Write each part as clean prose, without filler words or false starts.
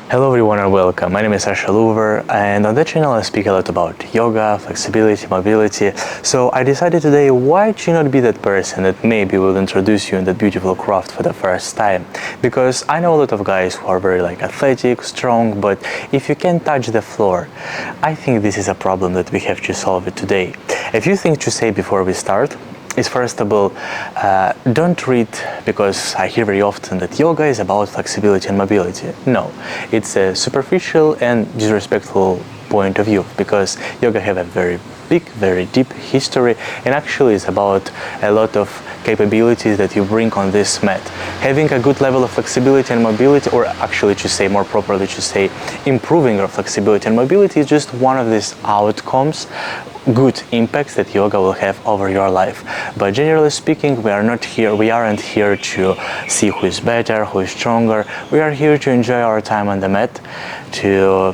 Hello everyone and welcome. My name is Sasha, and on that channel I speak a lot about yoga, flexibility, mobility. So I decided today, why should not be that person that maybe will introduce you in that beautiful craft for the first time? Because I know a lot of guys who are very athletic, strong, but if you can't touch the floor, I think this is a problem that we have to solve it today. A few things to say before we start is, first of all, don't read, because I hear very often that yoga is about flexibility and mobility. No, it's a superficial and disrespectful point of view, because yoga have a very big, very deep history, and actually is about a lot of capabilities that you bring on this mat. Having a good level of flexibility and mobility, or actually to say more properly, to say improving your flexibility and mobility, is just one of these outcomes, good impacts that yoga will have over your life. But generally speaking, we aren't here to see who is better, who is stronger. We are here to enjoy our time on the mat, to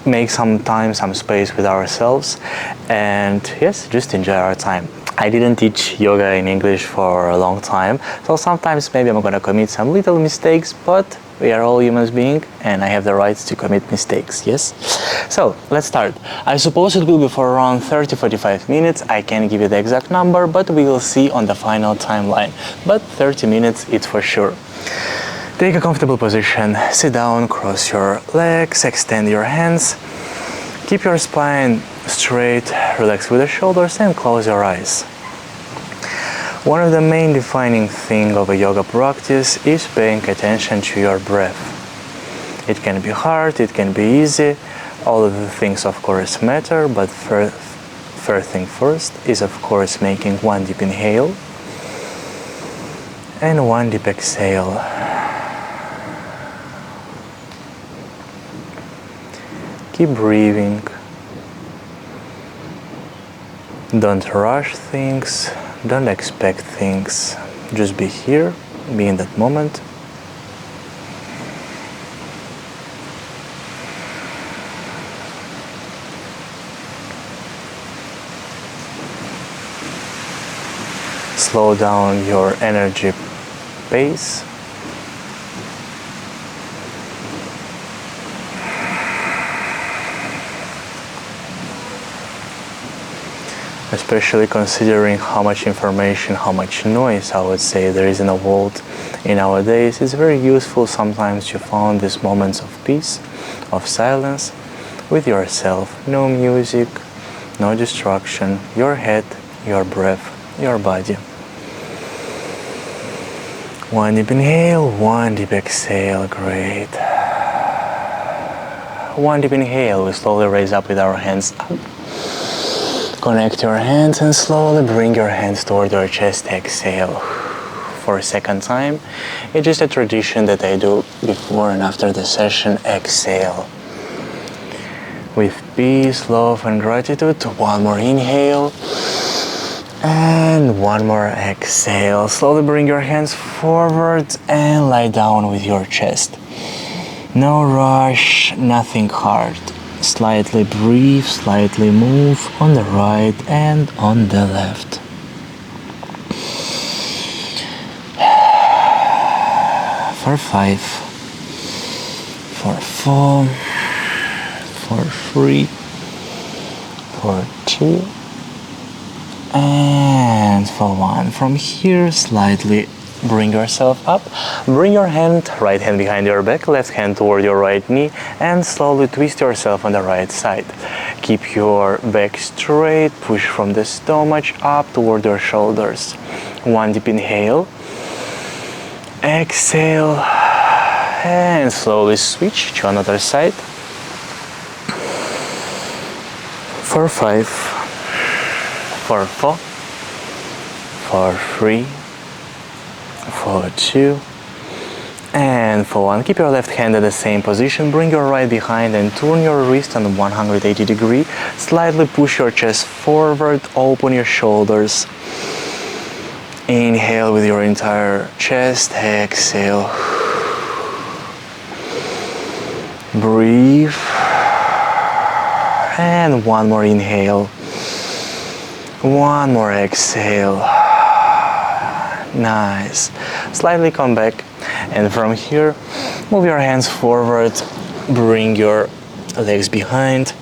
make some time, some space with ourselves, and yes, just enjoy our time. I didn't teach yoga in English for a long time, so sometimes maybe I'm gonna commit some little mistakes, but we are all human beings and I have the right to commit mistakes, yes? So let's start. I suppose it will be for around 30-45 minutes. I can't give you the exact number, but we will see on the final timeline. But 30 minutes, it's for sure. Take a comfortable position, sit down, cross your legs, extend your hands, keep your spine straight, relax with the shoulders, and close your eyes. One of the main defining things of a yoga practice is paying attention to your breath. It can be hard, it can be easy, all of the things of course matter, but first thing first is of course making one deep inhale and one deep exhale. Keep breathing. Don't rush things, don't expect things. Just be here, be in that moment. Slow down your energy pace. Especially considering how much information, how much noise, I would say, there is in the world in nowadays, it's very useful sometimes to find these moments of peace, of silence with yourself. No music, no distraction, your head, your breath, your body. One deep inhale, one deep exhale, great. One deep inhale, we slowly raise up with our hands up. Connect your hands and slowly bring your hands toward your chest. Exhale for a second time. It's just a tradition that I do before and after the session. Exhale with peace, love and gratitude. One more inhale and one more exhale. Slowly bring your hands forward and lie down with your chest. No rush, nothing hard. Slightly breathe, slightly move on the right and on the left. For 5, for 4, for 3, for 2, and for 1. From here, slightly bring yourself up. Bring your right hand behind your back, left hand toward your right knee, and slowly twist yourself on the right side. Keep your back straight, push from the stomach up toward your shoulders. One deep inhale, exhale, and slowly switch to another side. For 5, for 4, for 3, for 2, and for 1. Keep your left hand at the same position. Bring your right behind and turn your wrist on 180 degrees. Slightly push your chest forward, open your shoulders. Inhale with your entire chest, exhale. Breathe. And one more inhale. One more exhale. Nice. Slightly come back, and from here Move your hands forward, bring your legs behind,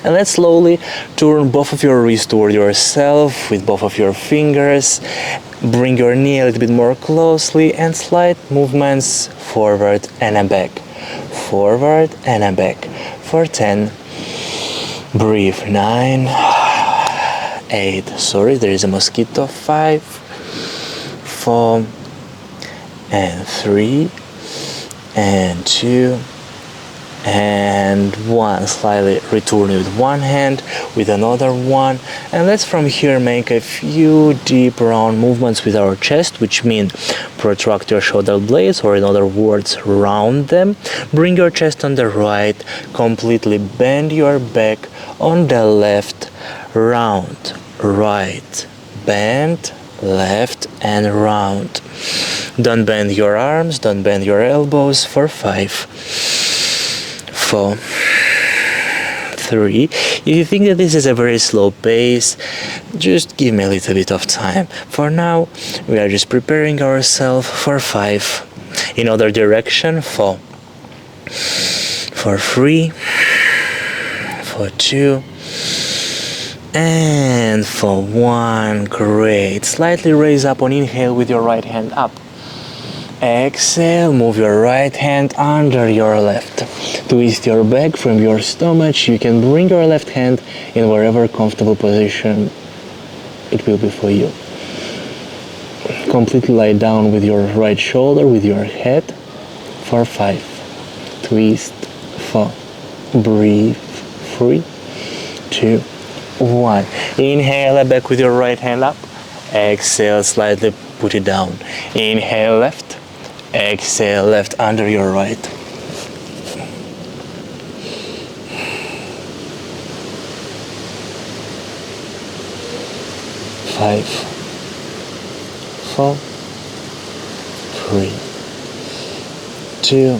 and let's slowly turn both of your wrists toward yourself with both of your fingers. Bring your knee a little bit more closely and slight movements forward and back. Forward and back for 10. Breathe. 9, 8. Sorry, there is a mosquito. 5, 4, and 3, and 2, and 1. Slightly return with one hand, with another one, and let's from here make a few deep round movements with our chest, which mean protract your shoulder blades, or in other words, round them. Bring your chest on the right, completely bend your back on the left, round, right, bend, left, and round. Don't bend your arms, don't bend your elbows for 5, 4, 3. If you think that this is a very slow pace, just give me a little bit of time. For now, we are just preparing ourselves for 5. In other direction, 4, for 3, for 2, and for 1. Great. Slightly raise up on inhale with your right hand up. Exhale, move your right hand under your left. Twist your back from your stomach. You can bring your left hand in wherever comfortable position it will be for you. Completely lie down with your right shoulder, with your head for 5. Twist. 4. Breathe. 3, 2, 1. Inhale back with your right hand up. Exhale, slightly put it down. Inhale left. Exhale left under your right. 5, 4, 3, 2,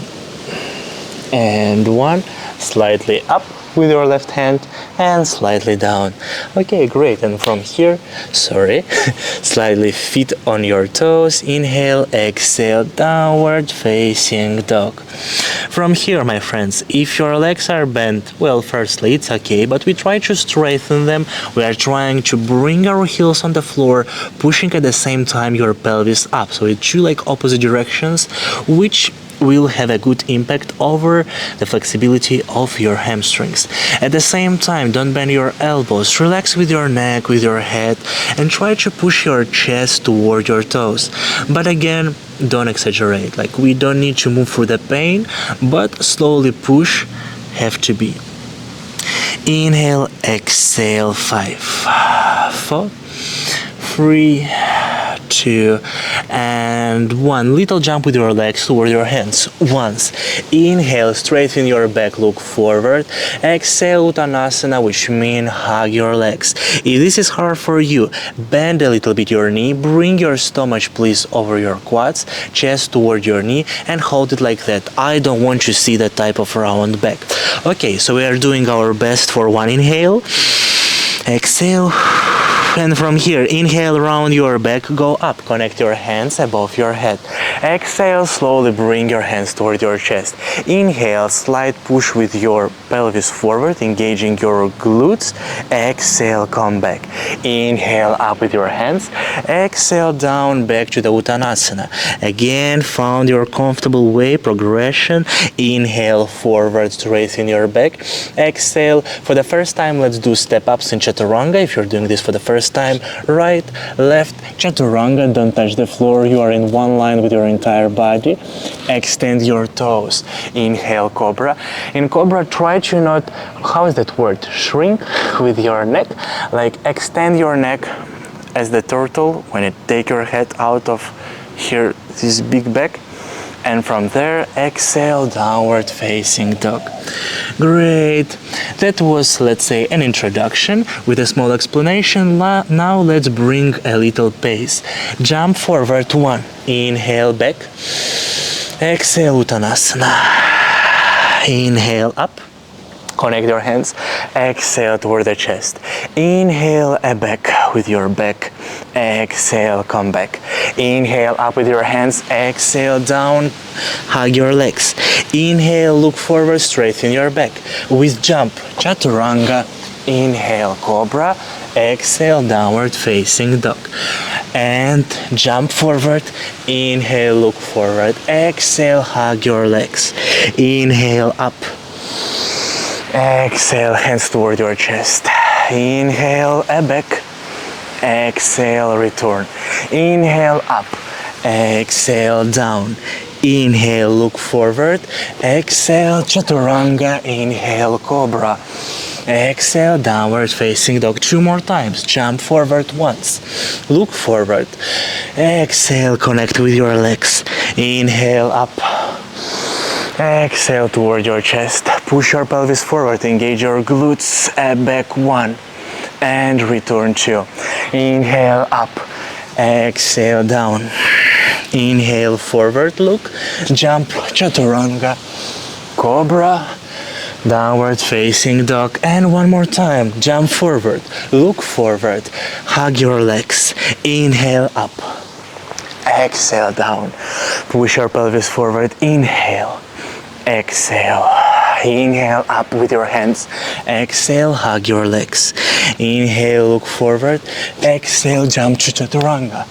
and 1. Slightly up with your left hand and slightly down. Okay, great. And from here, slightly feet on your toes. Inhale, exhale, downward facing dog. From here, my friends, if your legs are bent, well, firstly, it's okay, but we try to straighten them. We are trying to bring our heels on the floor, pushing at the same time your pelvis up. So it's two like opposite directions, which will have a good impact over the flexibility of your hamstrings. At the same time, don't bend your elbows. Relax with your neck, with your head, and try to push your chest toward your toes. But again, don't exaggerate. Like, we don't need to move through the pain, but slowly push have to be. Inhale, exhale, 5, 4, 3, 2, and 1. Little jump with your legs toward your hands. Once. Inhale, straighten your back, look forward. Exhale, Uttanasana, which means hug your legs. If this is hard for you, bend a little bit your knee, bring your stomach please over your quads, chest toward your knee, and hold it like that. I don't want to see that type of round back. Okay, so we are doing our best for 1 inhale. Exhale. And from here, inhale, round your back, go up, connect your hands above your head. Exhale, slowly bring your hands toward your chest. Inhale, slight push with your pelvis forward, engaging your glutes. Exhale, come back. Inhale, up with your hands. Exhale, down, back to the Uttanasana. Again, found your comfortable way, progression. Inhale, forward, straighten your back. Exhale, for the first time, let's do step ups in Chaturanga. If you're doing this for the first time, right, left, Chaturanga, don't touch the floor, you are in one line with your entire body. Extend your toes. Inhale, Cobra. In Cobra, try to not, how is that word, shrink with your neck, like extend your neck as the turtle when you take your head out of here, this big back. And from there, exhale, downward facing dog. Great. That was, let's say, an introduction with a small explanation. Now let's bring a little pace. Jump forward, 1. Inhale, back. Exhale, Uttanasana. Inhale, up. Connect your hands. Exhale toward the chest. Inhale, back with your back. exhale, come back. Inhale, up with your hands, exhale, down, hug your legs. Inhale, look forward, straighten your back. With jump, chaturanga, inhale, cobra, exhale, downward facing dog. And jump forward, inhale, look forward, exhale, hug your legs. Inhale, up, exhale, hands toward your chest. Inhale, back, exhale, return. Inhale, up, exhale, down. Inhale, look forward, exhale, chaturanga, inhale, cobra. Exhale, downward facing dog. 2 more times. Jump forward once. Look forward. Exhale, connect with your legs. Inhale, up. Exhale toward your chest. Push your pelvis forward. Engage your glutes. Back 1. And return 2. Inhale, up. Exhale, down. Inhale, forward look. Jump, chaturanga. Cobra. Downward facing dog. And 1 more time. Jump forward. Look forward. Hug your legs. Inhale, up. Exhale, down. Push your pelvis forward. Inhale. Exhale. Inhale, up with your hands. Exhale, hug your legs. Inhale, look forward. Exhale, jump to chaturanga.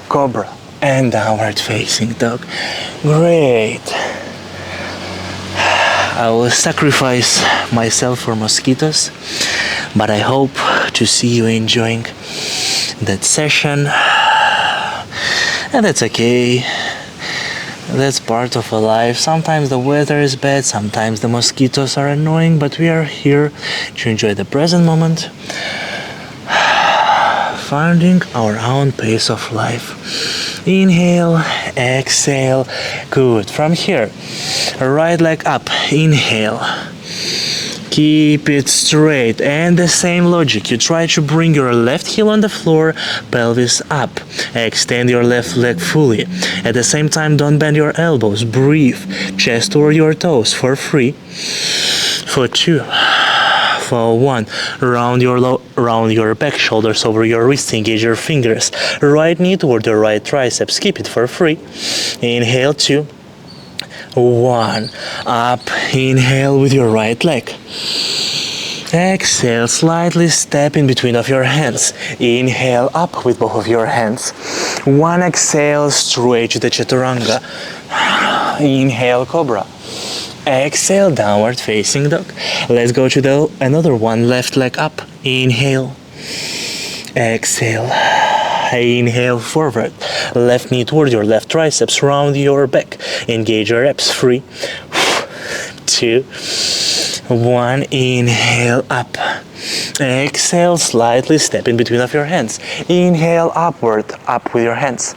Cobra. And downward facing dog. Great. I will sacrifice myself for mosquitoes, but I hope to see you enjoying that session. And that's okay. That's part of a life. Sometimes the weather is bad, sometimes the mosquitoes are annoying, but we are here to enjoy the present moment, finding our own pace of life. Inhale, exhale, good. From here, right leg up, inhale. Keep it straight, and the same logic. You try to bring your left heel on the floor, pelvis up. Extend your left leg fully. At the same time, don't bend your elbows. Breathe. Chest toward your toes for 3, for 2, for 1. Round your back, shoulders over your wrist. Engage your fingers. Right knee toward your right triceps. Keep it for 3. Inhale, 2. 1. Up. Inhale with your right leg. Exhale, slightly step in between of your hands. Inhale, up with both of your hands. 1 exhale, straight to the chaturanga. Inhale, cobra. Exhale, downward facing dog. Let's go to another one. Left leg up. Inhale. Exhale. Inhale, forward. Left knee toward your left triceps. Round your back. Engage your abs. 3, 2, 1. Inhale, up. Exhale, slightly step in between of your hands. Inhale, upward, up with your hands.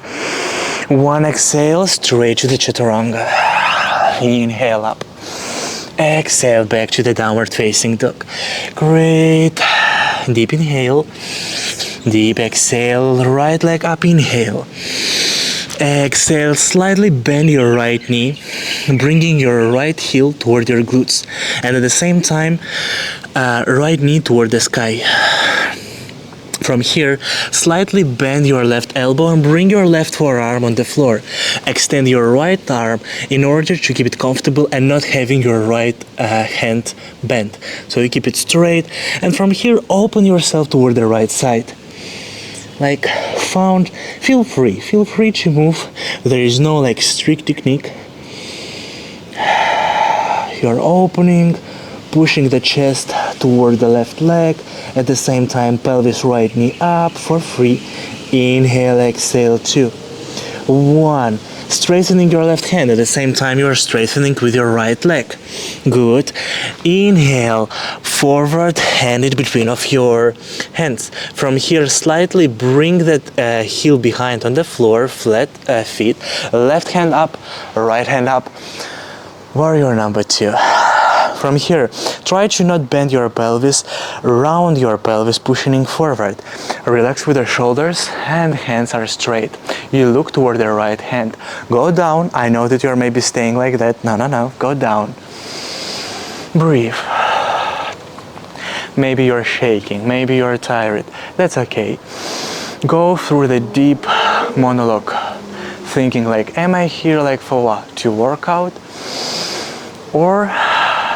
1 exhale, straight to the chaturanga. Inhale, up. Exhale, back to the downward facing dog. Great. Deep inhale. Deep exhale, right leg up, inhale. Exhale, slightly bend your right knee, bringing your right heel toward your glutes. And at the same time, right knee toward the sky. From here, slightly bend your left elbow and bring your left forearm on the floor. Extend your right arm in order to keep it comfortable and not having your right hand bent. So you keep it straight. And from here, open yourself toward the right side. Like feel free to move. There is no strict technique. You're opening, pushing the chest toward the left leg. At the same time, pelvis, right knee up for 3. Inhale, exhale, 2, 1. Straightening your left hand. At the same time, you are straightening with your right leg. Good. Inhale, forward, hand in between of your hands. From here, slightly bring that heel behind on the floor, flat feet. Left hand up, right hand up. Warrior number 2. From here, try to not bend your pelvis, round your pelvis, pushing forward. Relax with the shoulders and hands are straight. You look toward the right hand. Go down. I know that you're maybe staying like that. No. Go down. Breathe. Maybe you're shaking. Maybe you're tired. That's okay. Go through the deep monologue, thinking like, am I here like for what? To work out? Or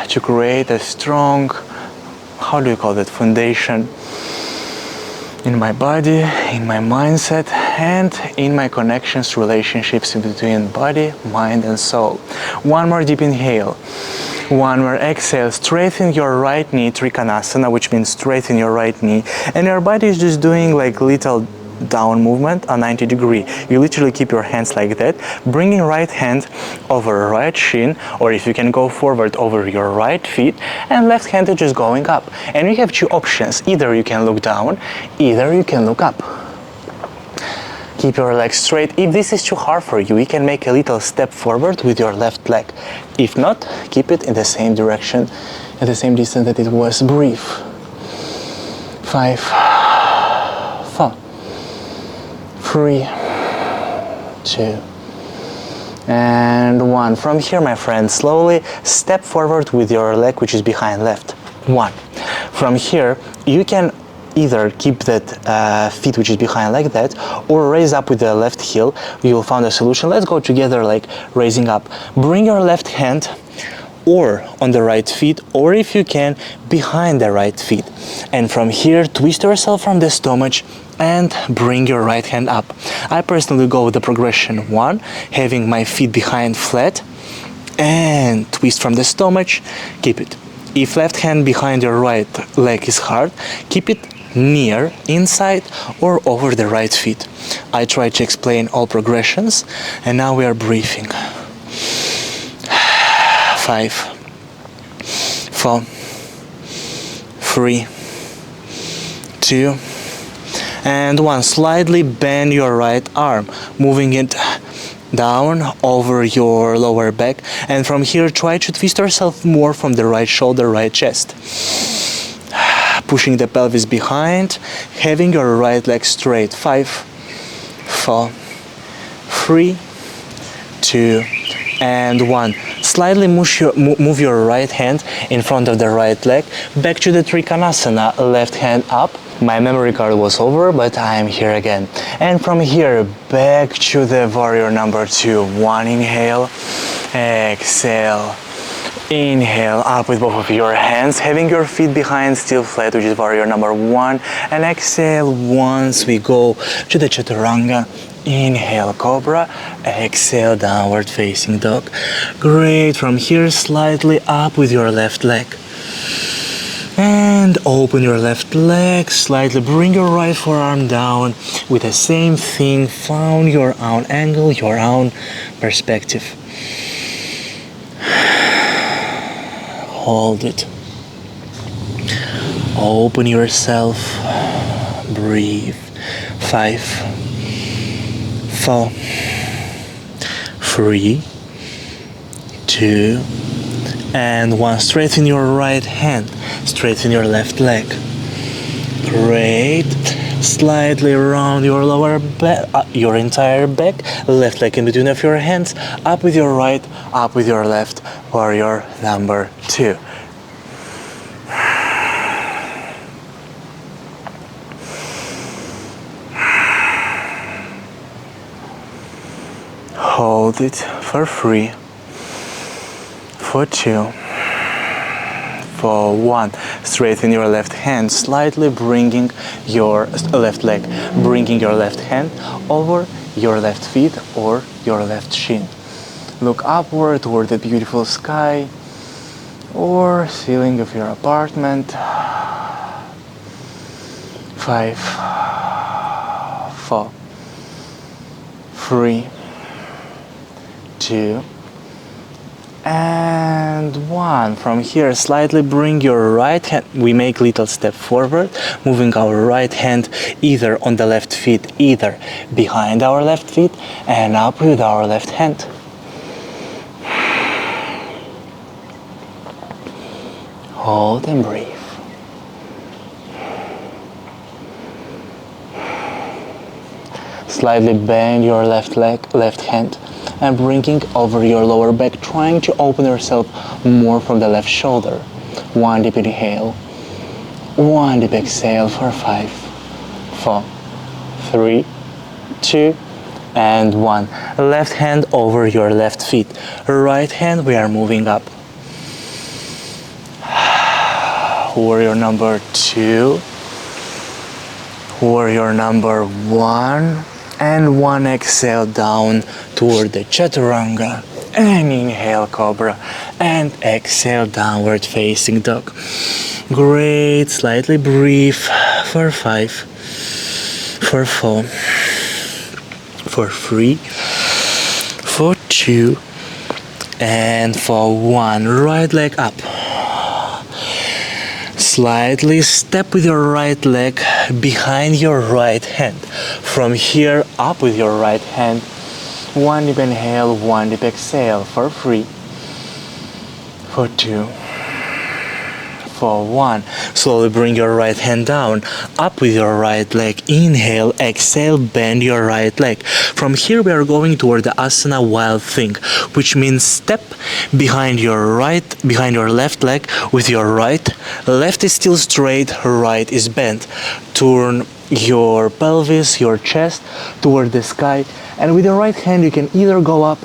to create a strong, how do you call it, foundation in my body, in my mindset, and in my connections, relationships between body, mind, and soul. One more deep inhale. One more exhale. Straighten your right knee, Trikonasana, which means straighten your right knee, and your body is just doing like little down movement, a 90 degree. You literally keep your hands like that, bringing right hand over right shin, or if you can go forward, over your right feet, and left hand is just going up. And we have two options. Either you can look down, either you can look up. Keep your legs straight. If this is too hard for you, you can make a little step forward with your left leg. If not, keep it in the same direction, at the same distance that it was. Breathe. 5, 4, 3, 2, and 1. From here, my friend, slowly step forward with your leg which is behind left. 1. From here, you can either keep that feet which is behind like that, or raise up with the left heel. You will find a solution. Let's go together, like raising up. Bring your left hand or on the right feet, or if you can, behind the right feet. And from here, twist yourself from the stomach and bring your right hand up. I personally go with the progression 1, having my feet behind flat, and twist from the stomach, keep it. If left hand behind your right leg is hard, keep it near, inside, or over the right feet. I try to explain all progressions, and now we are breathing. 5, 4, 3, 2, and 1. Slightly bend your right arm, moving it down over your lower back, and from here try to twist yourself more from the right shoulder, right chest. Pushing the pelvis behind, having your right leg straight. 5, 4, 3, 2, and 1. Slightly move your right hand in front of the right leg, back to the Trikonasana, left hand up. My memory card was over, but I am here again. And from here, back to the warrior number 2. 1 inhale, exhale, inhale, up with both of your hands, having your feet behind still flat, which is warrior number 1. And exhale once we go to the chaturanga. Inhale, cobra, exhale, downward facing dog. Great. From here, slightly up with your left leg. And open your left leg, slightly bring your right forearm down with the same thing. Found your own angle, your own perspective. Hold it. Open yourself. Breathe. 5, 4, 3, 2, and 1. Straighten your right hand. Straighten your left leg. Great. Slightly round your lower back, your entire back. Left leg in between of your hands. Up with your right, up with your left. Warrior number 2. Hold it for 3, for 2, for 1. Straighten your left hand, slightly bringing your left leg, bringing your left hand over your left feet or your left shin. Look upward toward the beautiful sky or ceiling of your apartment. 5, 4, 3, 2, and 1. From here, slightly bring your right hand. We make little step forward, moving our right hand either on the left feet, either behind our left feet, and up with our left hand. Hold and breathe. Slightly bend your left leg, left hand, and bringing over your lower back, trying to open yourself more from the left shoulder. 1 deep inhale, 1 deep exhale for 5, 4, 3, 2, and 1. Left hand over your left feet. Right hand, we are moving up. Warrior number 2. Warrior number 1. And 1 exhale down toward the chaturanga. And inhale cobra. And exhale downward facing dog. Great. Slightly breathe for 5, for 4, for 3, for 2, and for 1. Right leg up. Slightly step with your right leg behind your right hand. From here up with your right hand. 1 deep inhale, 1 deep exhale for 3, for 2, for 1. Slowly bring your right hand down, up with your right leg. Inhale, exhale, bend your right leg. From here we are going toward the asana wild thing, which means step behind your left leg with your right. Left is still straight, right is bent. Turn your pelvis, your chest toward the sky, and with your right hand you can either go up,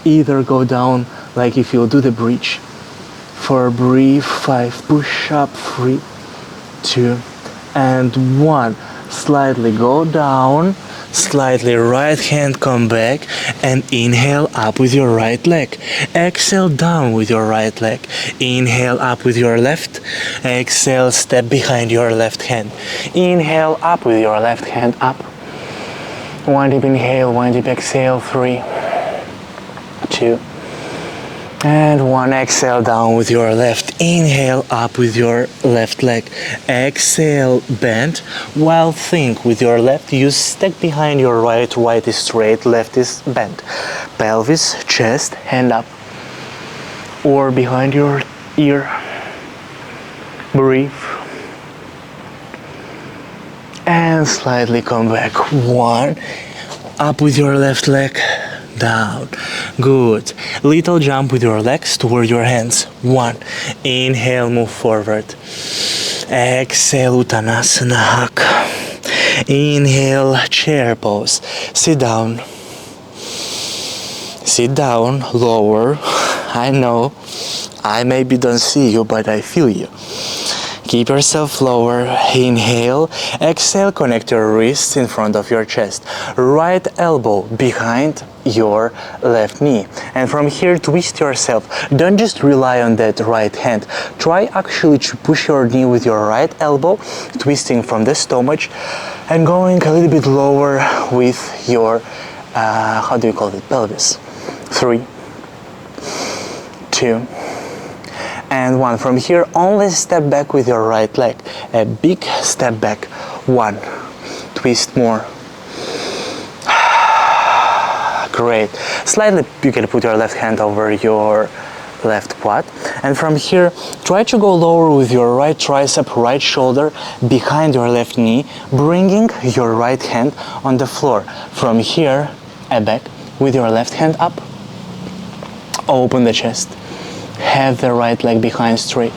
either go down, like if you'll do the bridge. For breathe, 5, push up, 3, 2, and 1. Slightly go down, slightly right hand come back, and inhale up with your right leg. Exhale down with your right leg. Inhale up with your left. Exhale, step behind your left hand. Inhale up with your left hand up. 1 deep inhale, 1 deep exhale, 3, 2, and 1. Exhale down with your left. Inhale up with your left leg. Exhale, bend. Wild thing with your left. You step behind your right. Right is straight, left is bent. Pelvis, chest, hand up. Or behind your ear. Breathe. And slightly come back. 1. Up with your left leg. Down. Good. Little jump with your legs toward your hands. 1. Inhale, move forward. Exhale, Uttanasana hug. Inhale, chair pose. Sit down. Sit down, lower. I know, I maybe don't see you, but I feel you. Keep yourself lower. Inhale. Exhale, connect your wrists in front of your chest. Right elbow behind your left knee. And from here, twist yourself. Don't just rely on that right hand. Try actually to push your knee with your right elbow, twisting from the stomach, and going a little bit lower with your, how do you call it, pelvis. 3, 2, and 1. From here, only step back with your right leg. A big step back. 1. Twist more. Great. Slightly, you can put your left hand over your left quad. And from here, try to go lower with your right tricep, right shoulder, behind your left knee, bringing your right hand on the floor. From here, back with your left hand up. Open the chest. Have the right leg behind straight.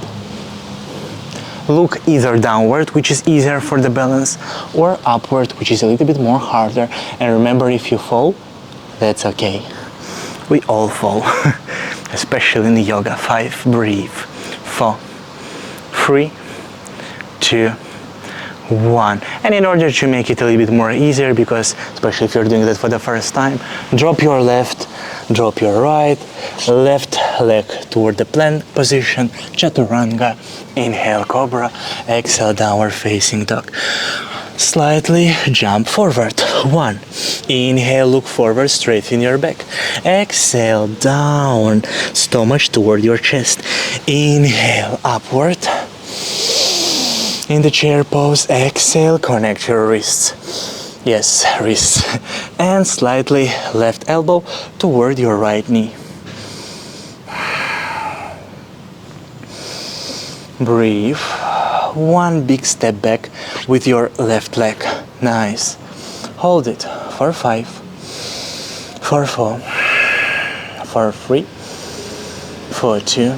Look either downward, which is easier for the balance, or upward, which is a little bit more harder. And remember, if you fall, that's okay. We all fall, especially in yoga. 5, breathe. 4, 3, 2, 1. And in order to make it a little bit more easier, because especially if you're doing that for the first time, drop your left, drop your right, left leg toward the plank position, chaturanga. Inhale, cobra. Exhale, downward facing dog. Slightly jump forward. 1. Inhale, look forward, straighten your back. Exhale, down, stomach toward your chest. Inhale, upward. In the chair pose, exhale, connect your wrists. Yes, wrists. And slightly left elbow toward your right knee. Breathe. 1 big step back with your left leg. Nice. Hold it for 5, for 4, for 3, for 2,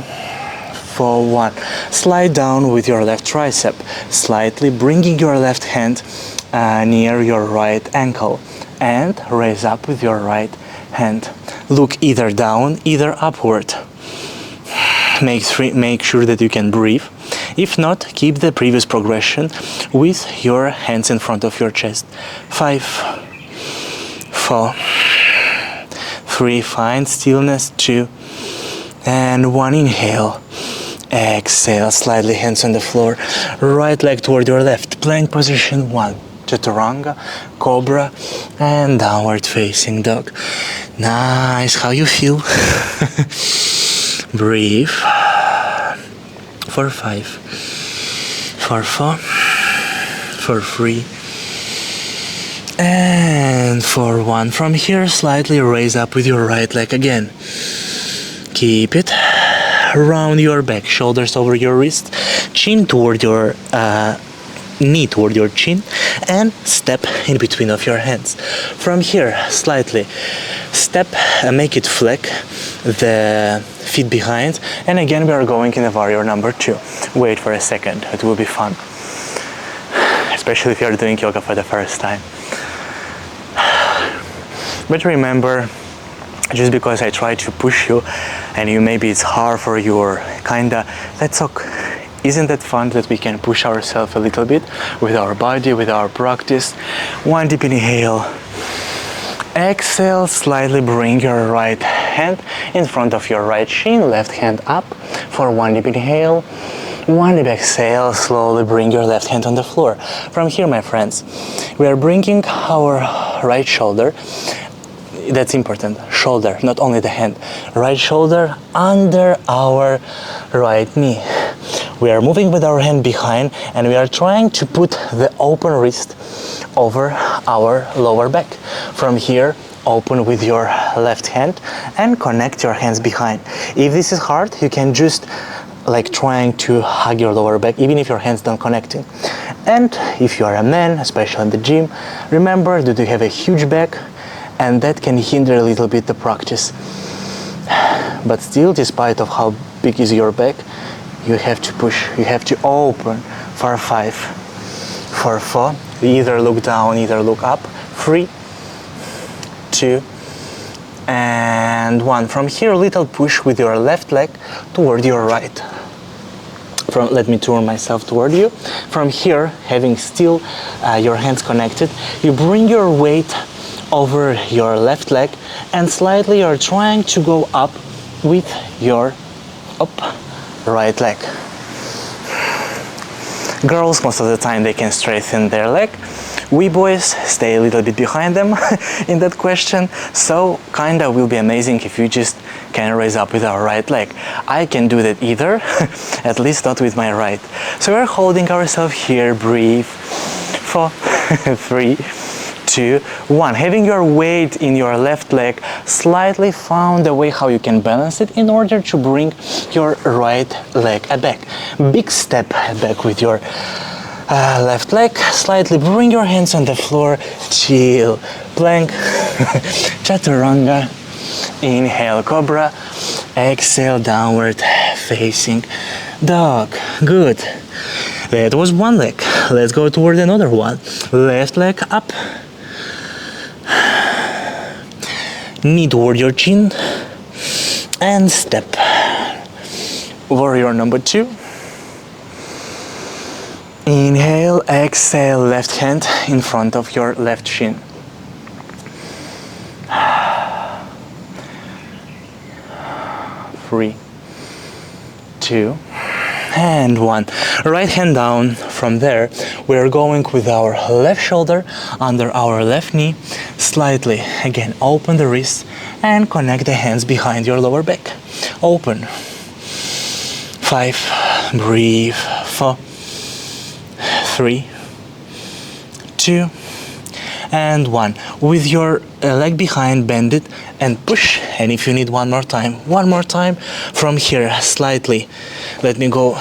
for 1. Slide down with your left tricep, slightly bringing your left hand near your right ankle, and raise up with your right hand. Look either down, either upward. Make sure that you can breathe. If not, keep the previous progression with your hands in front of your chest. 5, 4, 3, find stillness, 2, and 1. Inhale, exhale, slightly hands on the floor, right leg toward your left, plank position, 1, chaturanga, cobra, and downward facing dog. Nice, how you feel? Breathe. For 5, for 4, for 3, and for 1. From here, slightly raise up with your right leg again. Keep it. Round your back, shoulders over your wrist, chin toward your knee toward your chin, and step in between of your hands. From here, slightly step, make it fleck the feet behind, and again we are going in a warrior number 2. Wait for a second, it will be fun, especially if you are doing yoga for the first time. But remember, just because I try to push you and you maybe it's hard for you or kinda, that's okay. Isn't that fun that we can push ourselves a little bit with our body, with our practice? 1 deep inhale. Exhale, slightly bring your right hand in front of your right shin, left hand up for 1 deep inhale. 1 deep exhale, slowly bring your left hand on the floor. From here, my friends, we are bringing our right shoulder, that's important, shoulder, not only the hand, right shoulder under our right knee. We are moving with our hand behind and we are trying to put the open wrist over our lower back. From here, open with your left hand and connect your hands behind. If this is hard, you can just like trying to hug your lower back, even if your hands don't connecting. And if you are a man, especially in the gym, remember that you have a huge back and that can hinder a little bit the practice. But still, despite of how big is your back, you have to push, you have to open for 5, for 4, either look down, either look up, 3, 2, and 1. From here, little push with your left leg toward your right. Let me turn myself toward you. From here, having still your hands connected, you bring your weight over your left leg and slightly you're trying to go up with your right leg. Girls, most of the time they can straighten their leg. We boys stay a little bit behind them in that question, so kinda will be amazing if you just can raise up with our right leg. I can do that either, at least not with my right. So we're holding ourselves here, breathe, 4, 3, 2, 1. Having your weight in your left leg, slightly found a way how you can balance it in order to bring your right leg back. Big step back with your left leg, slightly bring your hands on the floor, chill, plank, chaturanga, inhale cobra, exhale downward facing dog. Good. That was one leg. Let's go toward another one. Left leg up, knee toward your chin, and step. Warrior number 2. Inhale, exhale, left hand in front of your left shin. 3, 2, and 1. Right hand down. From there, we are going with our left shoulder under our left knee. Slightly, again, open the wrist and connect the hands behind your lower back. Open. 5, breathe, 4, 3, 2, and 1. With your leg behind, bend it and push. And if you need one more time, from here, slightly, let me go,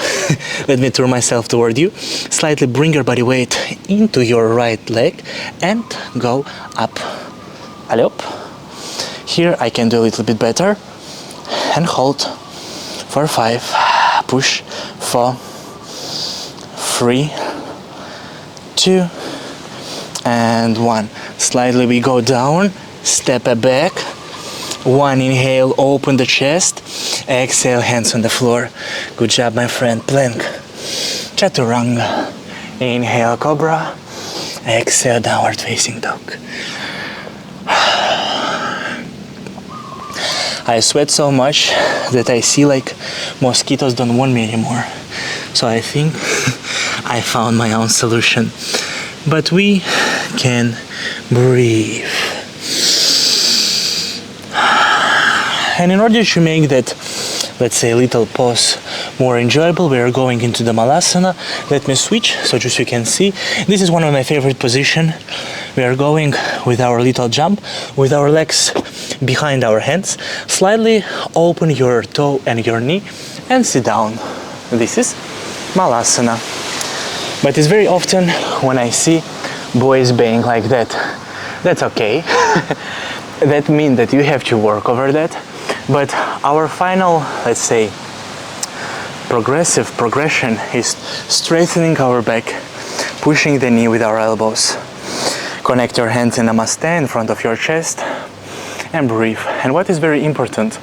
let me turn myself toward you. Slightly bring your body weight into your right leg and go up. Allez hop. Here I can do a little bit better. And hold for 5, push, 4, 3, 2, and 1. Slightly we go down, step back. 1, inhale, open the chest. Exhale, hands on the floor. Good job, my friend. Plank. Chaturanga. Inhale, cobra. Exhale, downward facing dog. I sweat so much that I see like mosquitoes don't want me anymore. So I think I found my own solution. But we can breathe. And in order to make that, let's say, little pause more enjoyable, we are going into the Malasana. Let me switch so just you can see. This is one of my favorite positions. We are going with our little jump, with our legs behind our hands. Slightly open your toe and your knee and sit down. This is Malasana. But it's very often when I see boys being like that. That's okay. That means that you have to work over that. But our final, let's say, progression is strengthening our back, pushing the knee with our elbows. Connect your hands in Namaste in front of your chest and breathe. And what is very important,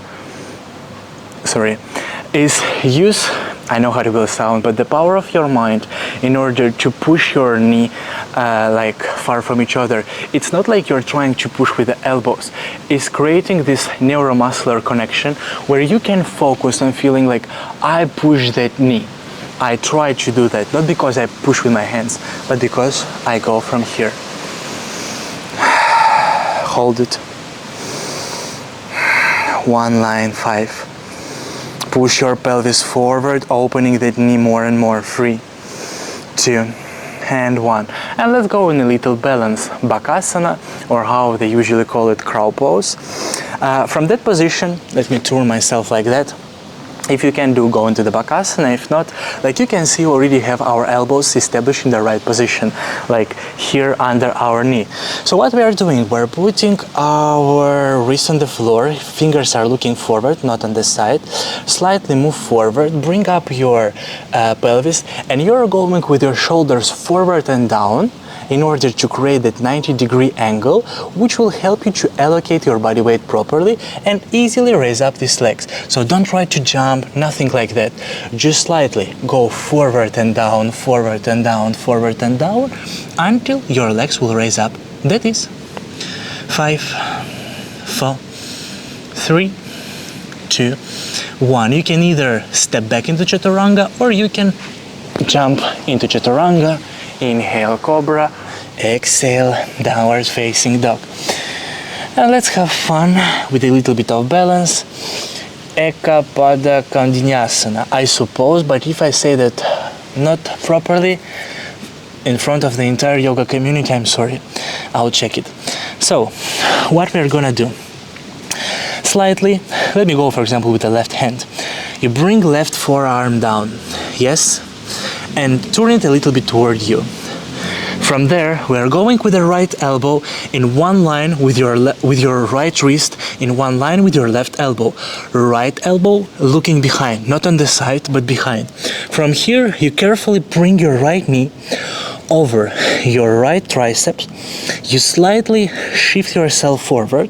is use, I know how to build sound, but the power of your mind in order to push your knee like far from each other. It's not like you're trying to push with the elbows. It's creating this neuromuscular connection where you can focus on feeling like I push that knee. I try to do that, not because I push with my hands, but because I go from here. Hold it. 1 line, 5. Push your pelvis forward, opening that knee more and more. 3, 2, and 1. And let's go in a little balance, Bakasana, or how they usually call it, crow pose. From that position, let me turn myself like that. If you can do, go into the Bakasana. If not, like you can see, we already have our elbows established in the right position, like here under our knee. So what we are doing, we're putting our wrist on the floor, fingers are looking forward, not on the side. Slightly move forward, bring up your pelvis, and you're going with your shoulders forward and down in order to create that 90-degree angle, which will help you to allocate your body weight properly and easily raise up these legs. So don't try to jump, nothing like that. Just slightly go forward and down, forward and down, forward and down, until your legs will raise up. That is 5, 4, 3, 2, 1. You can either step back into Chaturanga or you can jump into Chaturanga. Inhale, cobra. Exhale, downward facing dog. And let's have fun with a little bit of balance. Eka Pada Vinyasa, I suppose, but if I say that not properly in front of the entire yoga community, I'm sorry. I'll check it. So, what we're gonna do? Slightly, let me go for example with the left hand. You bring left forearm down, yes? And turn it a little bit toward you. From there, we are going with the right elbow in one line with your right wrist, in one line with your left elbow. Right elbow looking behind, not on the side, but behind. From here, you carefully bring your right knee over your right triceps. You slightly shift yourself forward,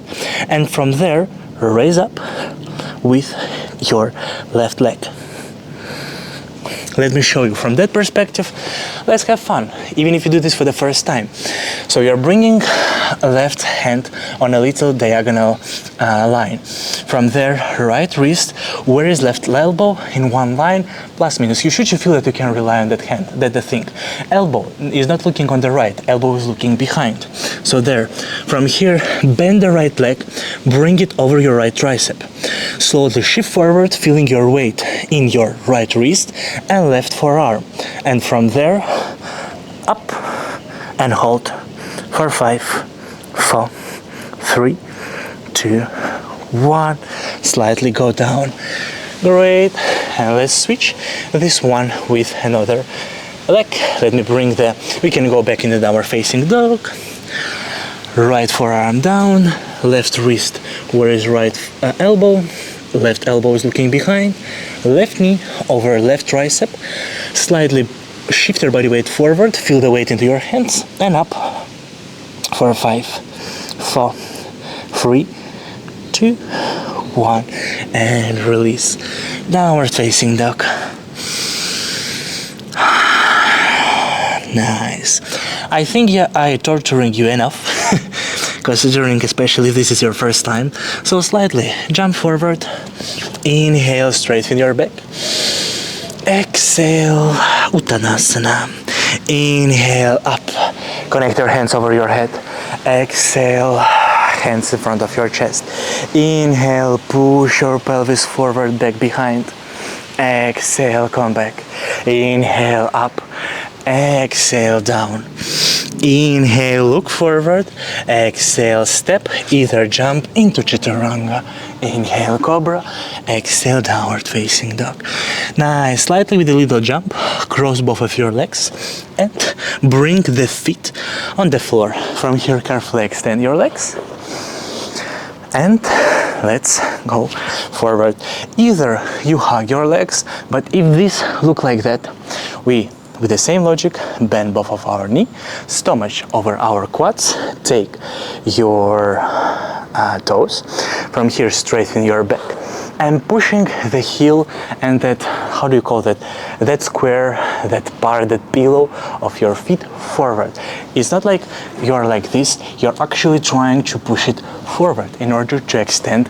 and from there, raise up with your left leg. Let me show you from that perspective. Let's have fun, even if you do this for the first time. So you're bringing a left hand on a little diagonal line. From there, right wrist, where is left elbow in one line, plus minus. You should feel that you can rely on that hand, that's the thing. Elbow is not looking on the right, elbow is looking behind. So there, from here, bend the right leg, bring it over your right tricep. Slowly shift forward, feeling your weight in your right wrist and left forearm. And from there, up and hold for 5, 4, 3, 2, 1. Slightly go down. Great. And let's switch this one with another leg. Let me bring we can go back in the downward facing dog. Right forearm down, left wrist where is right elbow, left elbow is looking behind, left knee over left tricep, slightly shift your body weight forward, feel the weight into your hands, and up for 5, 4, 3, 2, 1, and release. Downward facing dog. Nice. I think I torturing you enough, considering especially if this is your first time. So slightly jump forward, inhale, straighten your back. Exhale, Uttanasana. Inhale, up. Connect your hands over your head. Exhale, hands in front of your chest. Inhale, push your pelvis forward, back behind. Exhale, come back. Inhale, up. Exhale, down. Inhale, look forward. Exhale, step, either jump into Chaturanga. Inhale, Cobra. Exhale, downward facing dog. Nice. Slightly with a little jump, cross both of your legs and bring the feet on the floor. From here, carefully extend your legs. And let's go forward. Either you hug your legs, but if this look like that, we, with the same logic, bend both of our knee, stomach over our quads, take your toes, from here straighten your back, and pushing the heel and that, how do you call that, that square, that part, that pillow of your feet forward. It's not like you're like this, you're actually trying to push it forward in order to extend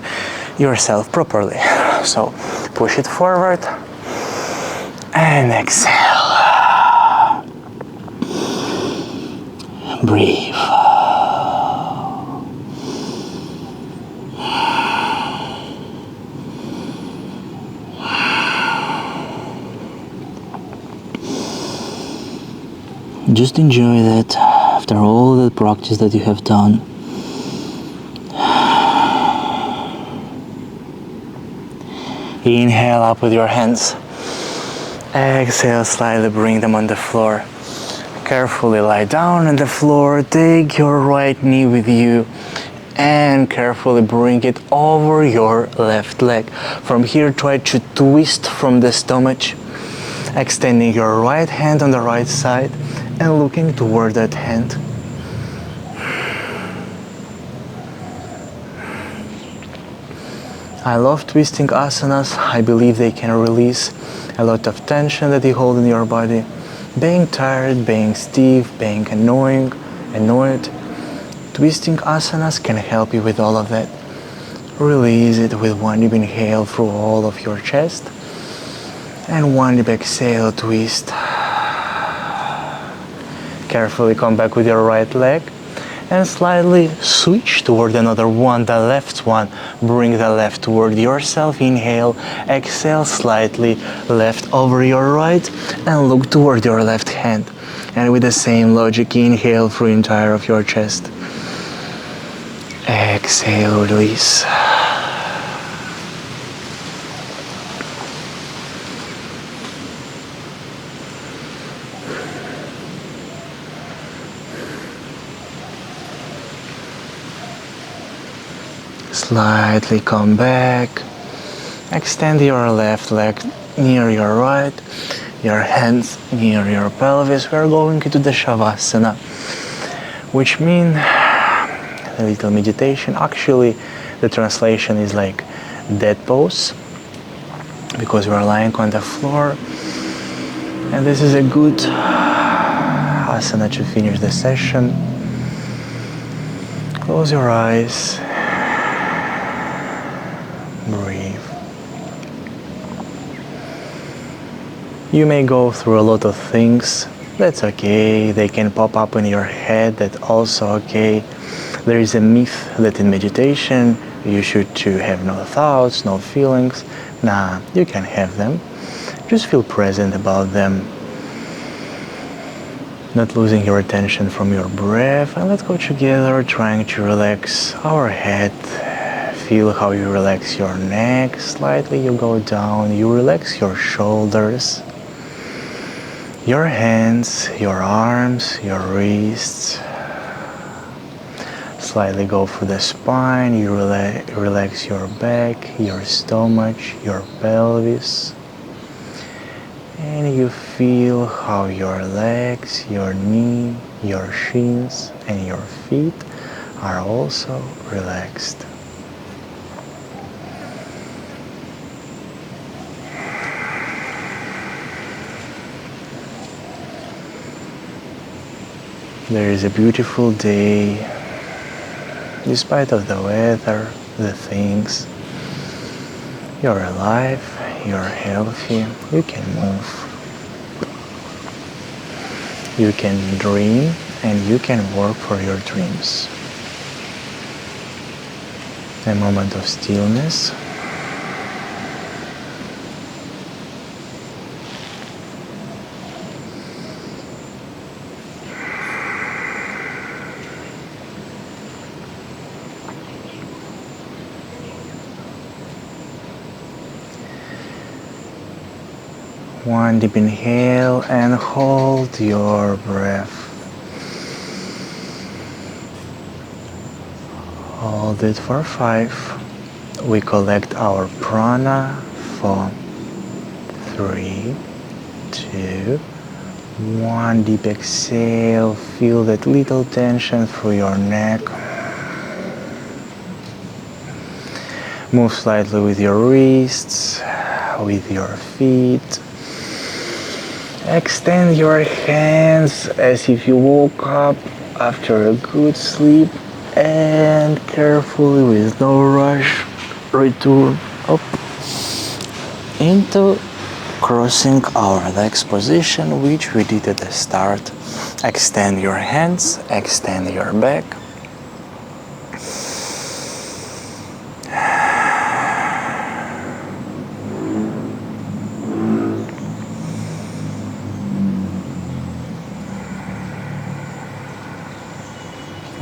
yourself properly. So push it forward and exhale. Breathe. Just enjoy that after all the practice that you have done. Inhale up with your hands. Exhale, slightly bring them on the floor. Carefully lie down on the floor. Take your right knee with you and carefully bring it over your left leg. From here, try to twist from the stomach, extending your right hand on the right side and looking toward that hand. I love twisting asanas. I believe they can release a lot of tension that you hold in your body. Being tired, being stiff, being annoyed. Twisting asanas can help you with all of that. Release it with one deep inhale through all of your chest and one deep exhale, twist. Carefully come back with your right leg and slightly switch toward another one, the left one. Bring the left toward yourself, inhale, exhale, slightly left over your right and look toward your left hand. And with the same logic, inhale through entire of your chest. Exhale, release. Slightly come back. Extend your left leg near your right, your hands near your pelvis. We are going into the Shavasana, which means a little meditation. Actually, the translation is like dead pose, because we are lying on the floor. And this is a good asana to finish the session. Close your eyes. Breathe. You may go through a lot of things. That's okay. They can pop up in your head. That's also okay. There is a myth that in meditation you should to have no thoughts, no feelings. Nah, you can have them. Just feel present about them. Not losing your attention from your breath. And let's go together trying to relax our head. Feel how you relax your neck. Slightly you go down. You relax your shoulders, your hands, your arms, your wrists. slightly go through the spine, you relax your back, your stomach, your pelvis, and you feel how your legs, your knee, your shins, and your feet are also relaxed. There is a beautiful day, despite of the weather, the things. You're alive, you're healthy, you can move. You can dream and you can work for your dreams. A moment of stillness. One deep inhale and hold your breath. Hold it for 5. We collect our prana for 3, 2, 1. Deep exhale. Feel that little tension through your neck. Move slightly with your wrists, with your feet. Extend your hands as if you woke up after a good sleep, and carefully, with no rush, return up into crossing our legs position, which we did at the start. Extend your hands, extend your back.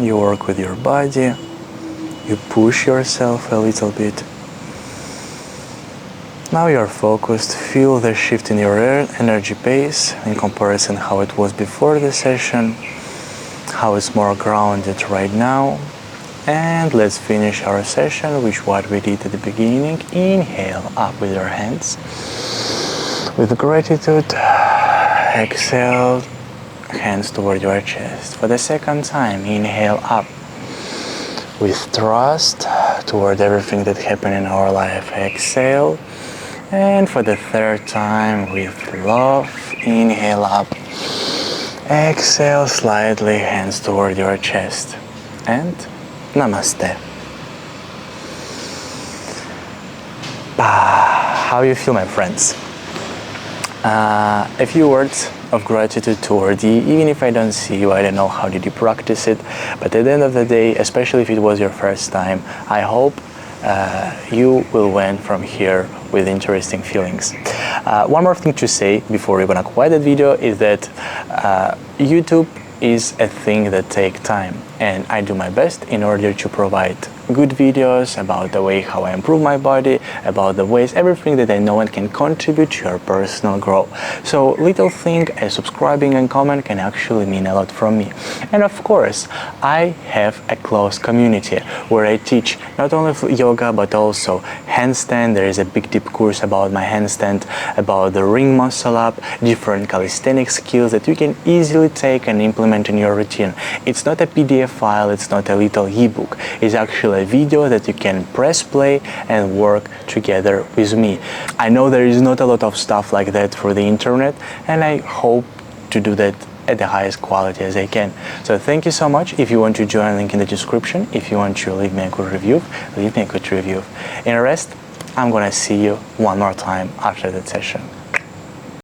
You work with your body, you push yourself a little bit. Now you're focused, feel the shift in your energy pace in comparison how it was before the session, how it's more grounded right now. And let's finish our session with what we did at the beginning. Inhale up with your hands. With gratitude, exhale. Hands toward your chest. For the second time, inhale up with trust toward everything that happened in our life. Exhale. And for the third time, with love, inhale up. Exhale slightly, hands toward your chest. And namaste. How you feel, my friends? A few words of gratitude toward you. Even if I don't see you, I don't know how did you practice it, but at the end of the day, especially if it was your first time, I hope you will went from here with interesting feelings. One more thing to say before we're gonna quiet that video is that YouTube is a thing that takes time, and I do my best in order to provide good videos about the way how I improve my body, about the ways, everything that I know and can contribute to your personal growth. So little thing as subscribing and comment can actually mean a lot from me. And of course, I have a close community where I teach not only yoga but also handstand. There is a big deep course about my handstand, about the ring muscle up, different calisthenics skills that you can easily take and implement in your routine. It's not a PDF file, it's not a little ebook. It's actually a video that you can press play and work together with me. I know there is not a lot of stuff like that for the internet, and I hope to do that at the highest quality as I can. So thank you so much. If you want to join, link in the description. If you want to leave me a good review, leave me a good review. In the rest, I'm gonna see you one more time after that session.